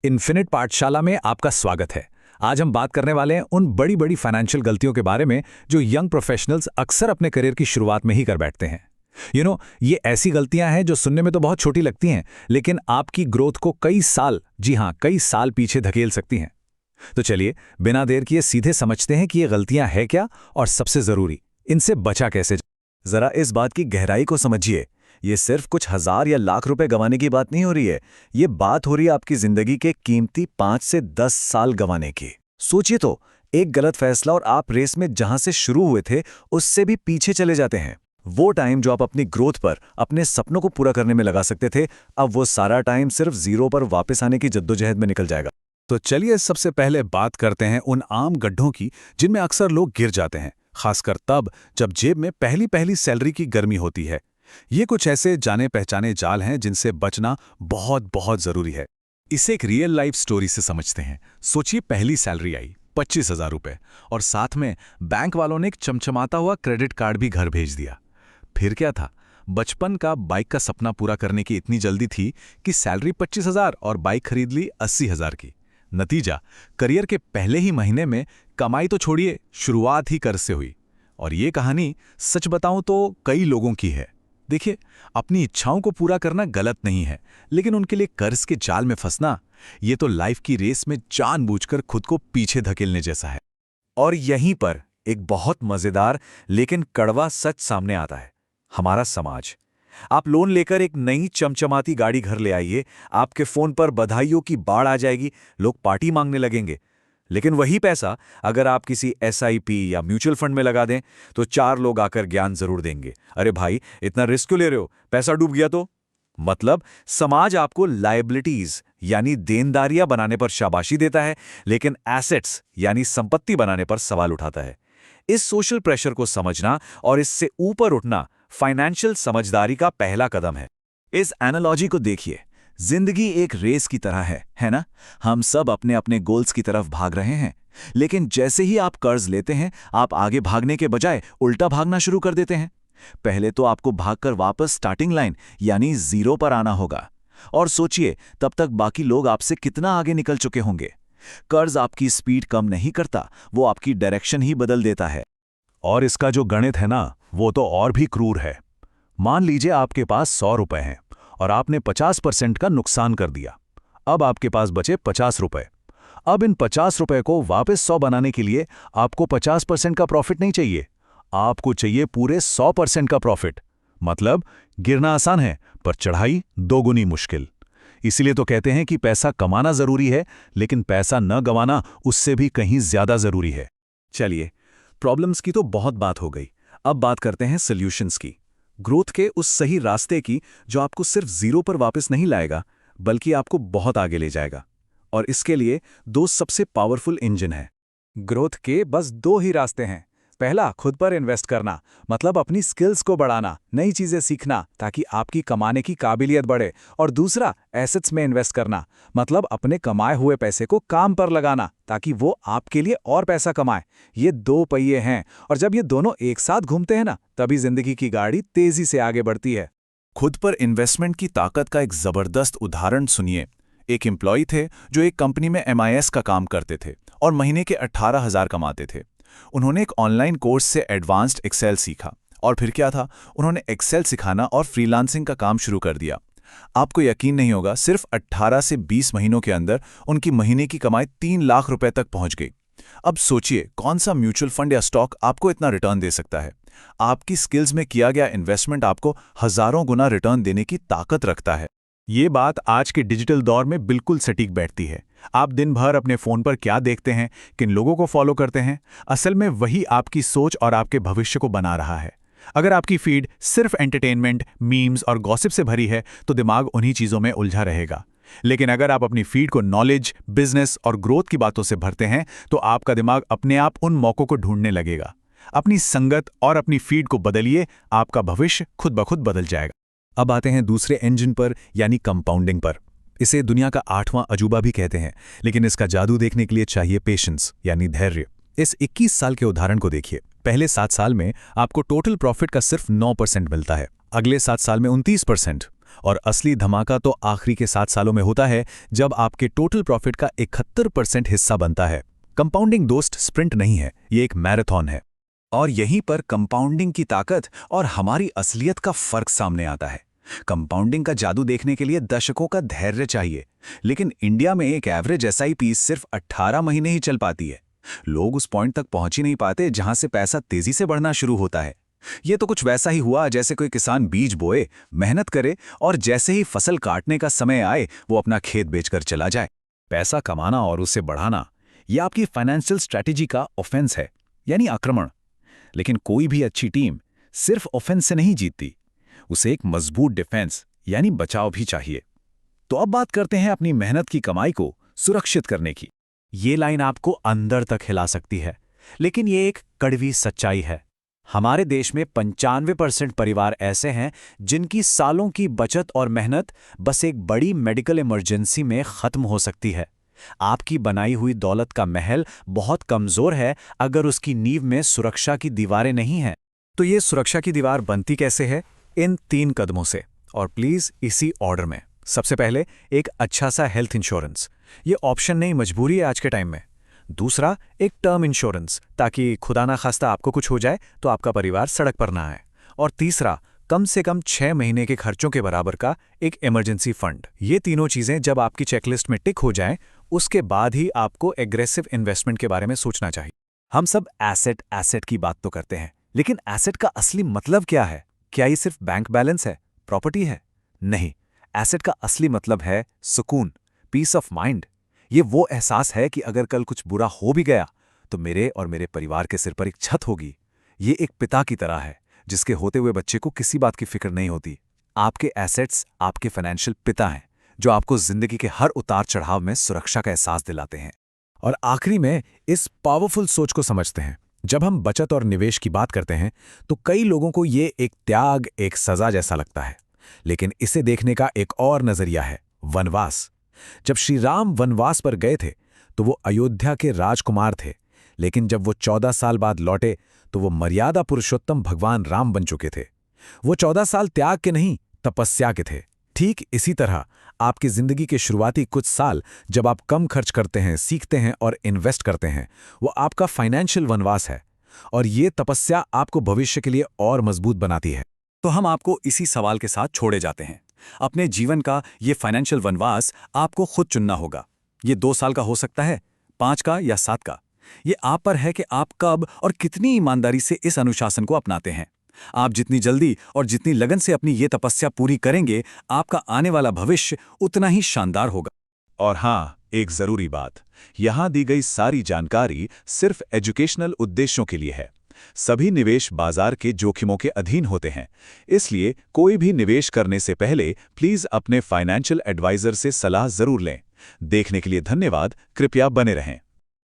Infinite पाठशाला में आपका स्वागत है। आज हम बात करने वाले हैं उन बड़ी बड़ी फाइनेंशियल गलतियों के बारे में जो यंग प्रोफेशनल्स अक्सर अपने करियर की शुरुआत में ही कर बैठते हैं। ये ऐसी गलतियां हैं जो सुनने में तो बहुत छोटी लगती हैं, लेकिन आपकी ग्रोथ को कई साल, जी हाँ, कई साल पीछे धकेल सकती हैं। तो चलिए, बिना देर किए सीधे समझते हैं कि ये गलतियां हैं क्या और सबसे जरूरी, इनसे बचा कैसे जाए। जरा इस बात की गहराई को समझिए। ये सिर्फ कुछ हजार या लाख रुपए गंवाने की बात नहीं हो रही है। ये बात हो रही है आपकी जिंदगी के कीमती 5 से 10 साल गंवाने की। सोचिए तो, एक गलत फैसला और आप रेस में जहां से शुरू हुए थे उससे भी पीछे चले जाते हैं। वो टाइम जो आप अपनी ग्रोथ पर, अपने सपनों को पूरा करने में लगा सकते थे, अब वो सारा टाइम सिर्फ जीरो पर वापस आने की जद्दोजहद में निकल जाएगा। तो चलिए सबसे पहले बात करते हैं उन आम गड्ढों की जिनमें अक्सर लोग गिर जाते हैं, खासकर तब जब जेब में पहली पहली सैलरी की गर्मी होती है। ये कुछ ऐसे जाने पहचाने जाल हैं जिनसे बचना बहुत बहुत जरूरी है। इसे एक रियल लाइफ स्टोरी से समझते हैं। सोचिए, पहली सैलरी आई 25,000 रुपए और साथ में बैंक वालों ने एक चमचमाता हुआ क्रेडिट कार्ड भी घर भेज दिया। फिर क्या था, बचपन का बाइक का सपना पूरा करने की इतनी जल्दी थी कि सैलरी 25,000 और बाइक खरीद ली 80,000 की। नतीजा, करियर के पहले ही महीने में कमाई तो छोड़िए, शुरुआत ही कर्ज से हुई। और ये कहानी सच बताऊं तो कई लोगों की है। देखिए, अपनी इच्छाओं को पूरा करना गलत नहीं है, लेकिन उनके लिए कर्ज के जाल में फंसना, ये तो लाइफ की रेस में जानबूझकर खुद को पीछे धकेलने जैसा है। और यहीं पर एक बहुत मजेदार लेकिन कड़वा सच सामने आता है। हमारा समाज। आप लोन लेकर एक नई चमचमाती गाड़ी घर ले आइए, आपके फोन पर बधाइयों की बाढ़ आ जाएगी, लोग पार्टी मांगने लगेंगे। लेकिन वही पैसा अगर आप किसी एसआईपी या म्यूचुअल फंड में लगा दें तो 4 लोग आकर ज्ञान जरूर देंगे। अरे भाई, इतना रिस्क क्यों ले रहे हो, पैसा डूब गया तो। मतलब समाज आपको लायबिलिटीज यानी देनदारियां बनाने पर शाबाशी देता है, लेकिन एसेट्स यानी संपत्ति बनाने पर सवाल उठाता है। इस सोशल प्रेशर को समझना और इससे ऊपर उठना फाइनेंशियल समझदारी का पहला कदम है। इस एनालॉजी को देखिए, जिंदगी एक रेस की तरह है ना? हम सब अपने अपने गोल्स की तरफ भाग रहे हैं, लेकिन जैसे ही आप कर्ज लेते हैं, आप आगे भागने के बजाय उल्टा भागना शुरू कर देते हैं। पहले तो आपको भागकर वापस स्टार्टिंग लाइन यानी जीरो पर आना होगा। और सोचिए, तब तक बाकी लोग आपसे कितना आगे निकल चुके होंगे। कर्ज आपकी स्पीड कम नहीं करता, वो आपकी डायरेक्शन ही बदल देता है। और इसका जो गणित है ना, वो तो और भी क्रूर है। मान लीजिए आपके पास 100 रुपए हैं और आपने 50% का नुकसान कर दिया। अब आपके पास बचे 50 रुपए। अब इन 50 रुपए को वापस 100 बनाने के लिए आपको 50% का प्रॉफिट नहीं चाहिए, आपको चाहिए पूरे 100% का प्रॉफिट। मतलब गिरना आसान है, पर चढ़ाई दोगुनी मुश्किल। इसीलिए तो कहते हैं कि पैसा कमाना जरूरी है, लेकिन पैसा न गंवाना उससे भी कहीं ज्यादा जरूरी है। चलिए, प्रॉब्लम्स की तो बहुत बात हो गई, अब बात करते हैं सॉल्यूशंस की। ग्रोथ के उस सही रास्ते की जो आपको सिर्फ जीरो पर वापस नहीं लाएगा, बल्कि आपको बहुत आगे ले जाएगा। और इसके लिए 2 सबसे पावरफुल इंजन हैं। ग्रोथ के बस 2 ही रास्ते हैं। पहला, खुद पर इन्वेस्ट करना, मतलब अपनी स्किल्स को बढ़ाना, नई चीजें सीखना ताकि आपकी कमाने की काबिलियत बढ़े। और दूसरा, एसेट्स में इन्वेस्ट करना, मतलब अपने कमाए हुए पैसे को काम पर लगाना ताकि वो आपके लिए और पैसा कमाए। ये 2 पहिए हैं, और जब ये दोनों एक साथ घूमते हैं ना, तभी जिंदगी की गाड़ी तेजी से आगे बढ़ती है। खुद पर इन्वेस्टमेंट की ताकत का एक जबरदस्त उदाहरण सुनिए। एक एम्प्लॉय थे जो एक कंपनी में MIS का काम करते थे और महीने के 18,000 कमाते थे। उन्होंने एक ऑनलाइन कोर्स से एडवांस्ड एक्सेल सीखा, और फिर क्या था, उन्होंने एक्सेल सिखाना और फ्रीलांसिंग का काम शुरू कर दिया। आपको यकीन नहीं होगा, सिर्फ 18 से 20 महीनों के अंदर उनकी महीने की कमाई 3 लाख रुपए तक पहुंच गई। अब सोचिए, कौन सा म्यूचुअल फंड या स्टॉक आपको इतना रिटर्न दे सकता है? आपकी स्किल्स में किया गया इन्वेस्टमेंट आपको हजारों गुना रिटर्न देने की ताकत रखता है। ये बात आज के डिजिटल दौर में बिल्कुल सटीक बैठती है। आप दिन भर अपने फोन पर क्या देखते हैं, किन लोगों को फॉलो करते हैं, असल में वही आपकी सोच और आपके भविष्य को बना रहा है। अगर आपकी फीड सिर्फ एंटरटेनमेंट, मीम्स और गॉसिप से भरी है तो दिमाग उन्हीं चीजों में उलझा रहेगा। लेकिन अगर आप अपनी फीड को नॉलेज, बिजनेस और ग्रोथ की बातों से भरते हैं तो आपका दिमाग अपने आप उन मौकों को ढूंढने लगेगा। अपनी संगत और अपनी फीड को बदलिए, आपका भविष्य खुद ब खुद बदल जाएगा। अब आते हैं दूसरे इंजन पर, यानी कंपाउंडिंग पर। इसे दुनिया का 8वां अजूबा भी कहते हैं, लेकिन इसका जादू देखने के लिए चाहिए पेशेंस यानी धैर्य। इस 21 साल के उदाहरण को देखिए। पहले 7 साल में आपको टोटल प्रॉफिट का सिर्फ 9% मिलता है, अगले 7 साल में 29%, और असली धमाका तो आखिरी के 7 सालों में होता है, जब आपके टोटल प्रॉफिट का 71% हिस्सा बनता है। कंपाउंडिंग दोस्त स्प्रिंट नहीं है, ये एक मैराथन है। और यहीं पर कंपाउंडिंग की ताकत और हमारी असलियत का फर्क सामने आता है। कंपाउंडिंग का जादू देखने के लिए दशकों का धैर्य चाहिए, लेकिन इंडिया में एक एवरेज SIP सिर्फ 18 महीने ही चल पाती है। लोग उस पॉइंट तक पहुंच ही नहीं पाते जहां से पैसा तेजी से बढ़ना शुरू होता है। ये तो कुछ वैसा ही हुआ जैसे कोई किसान बीज बोए, मेहनत करे और जैसे ही फसल काटने का समय आए वो अपना खेत बेचकर चला जाए। पैसा कमाना और उसे बढ़ाना, यह आपकी फाइनेंशियल स्ट्रैटेजी का ऑफेंस है, यानी आक्रमण। लेकिन कोई भी अच्छी टीम सिर्फ ऑफेंस से नहीं जीतती, उसे एक मजबूत डिफेंस यानी बचाव भी चाहिए। तो अब बात करते हैं अपनी मेहनत की कमाई को सुरक्षित करने की। ये लाइन आपको अंदर तक हिला सकती है, लेकिन ये एक कड़वी सच्चाई है। हमारे देश में 95% परिवार ऐसे हैं जिनकी सालों की बचत और मेहनत बस एक बड़ी मेडिकल इमरजेंसी में खत्म हो सकती है। आपकी बनाई हुई दौलत का महल बहुत कमजोर है अगर उसकी नींव में सुरक्षा की दीवारें नहीं हैं। तो ये सुरक्षा की दीवार बनती कैसे है? इन 3 कदमों से, और प्लीज इसी ऑर्डर में। सबसे पहले, एक अच्छा सा हेल्थ इंश्योरेंस। ये ऑप्शन नहीं, मजबूरी है आज के टाइम में। दूसरा, एक टर्म इंश्योरेंस, ताकि खुदा ना खास्ता आपको कुछ हो जाए तो आपका परिवार सड़क पर ना आए। और तीसरा, कम से कम 6 महीने के खर्चों के बराबर का एक इमरजेंसी फंड। ये तीनों चीजें जब आपकी चेकलिस्ट में टिक हो जाएं, उसके बाद ही आपको एग्रेसिव इन्वेस्टमेंट के बारे में सोचना चाहिए। हम सब एसेट की बात तो करते हैं, लेकिन एसेट का असली मतलब क्या है? क्या ये सिर्फ बैंक बैलेंस है, प्रॉपर्टी है? नहीं, एसेट का असली मतलब है सुकून, पीस ऑफ माइंड। ये वो एहसास है कि अगर कल कुछ बुरा हो भी गया तो मेरे और मेरे परिवार के सिर पर एक छत होगी। ये एक पिता की तरह है जिसके होते हुए बच्चे को किसी बात की फिक्र नहीं होती। आपके एसेट्स आपके फाइनेंशियल पिता हैं, जो आपको जिंदगी के हर उतार चढ़ाव में सुरक्षा का एहसास दिलाते हैं। और आखिरी में इस पावरफुल सोच को समझते हैं। जब हम बचत और निवेश की बात करते हैं तो कई लोगों को ये एक त्याग, एक सजा जैसा लगता है, लेकिन इसे देखने का एक और नजरिया है, वनवास। जब श्री राम वनवास पर गए थे तो वो अयोध्या के राजकुमार थे, लेकिन जब वो 14 साल बाद लौटे तो वो मर्यादा पुरुषोत्तम भगवान राम बन चुके थे। वो 14 साल त्याग के नहीं, तपस्या के थे। ठीक इसी तरह आपकी जिंदगी के शुरुआती कुछ साल जब आप कम खर्च करते हैं, सीखते हैं और इन्वेस्ट करते हैं, वो आपका फाइनेंशियल वनवास है। और ये तपस्या आपको भविष्य के लिए और मजबूत बनाती है। तो हम आपको इसी सवाल के साथ छोड़े जाते हैं। अपने जीवन का ये फाइनेंशियल वनवास आपको खुद चुनना होगा। ये 2 साल का हो सकता है, 5 का या 7 का। ये आप पर है कि आप कब और कितनी ईमानदारी से इस अनुशासन को अपनाते हैं। आप जितनी जल्दी और जितनी लगन से अपनी ये तपस्या पूरी करेंगे, आपका आने वाला भविष्य उतना ही शानदार होगा। और हाँ, एक जरूरी बात, यहां दी गई सारी जानकारी सिर्फ एजुकेशनल उद्देश्यों के लिए है। सभी निवेश बाजार के जोखिमों के अधीन होते हैं, इसलिए कोई भी निवेश करने से पहले प्लीज अपने फाइनेंशियल एडवाइजर से सलाह जरूर लें। देखने के लिए धन्यवाद, कृपया बने रहें।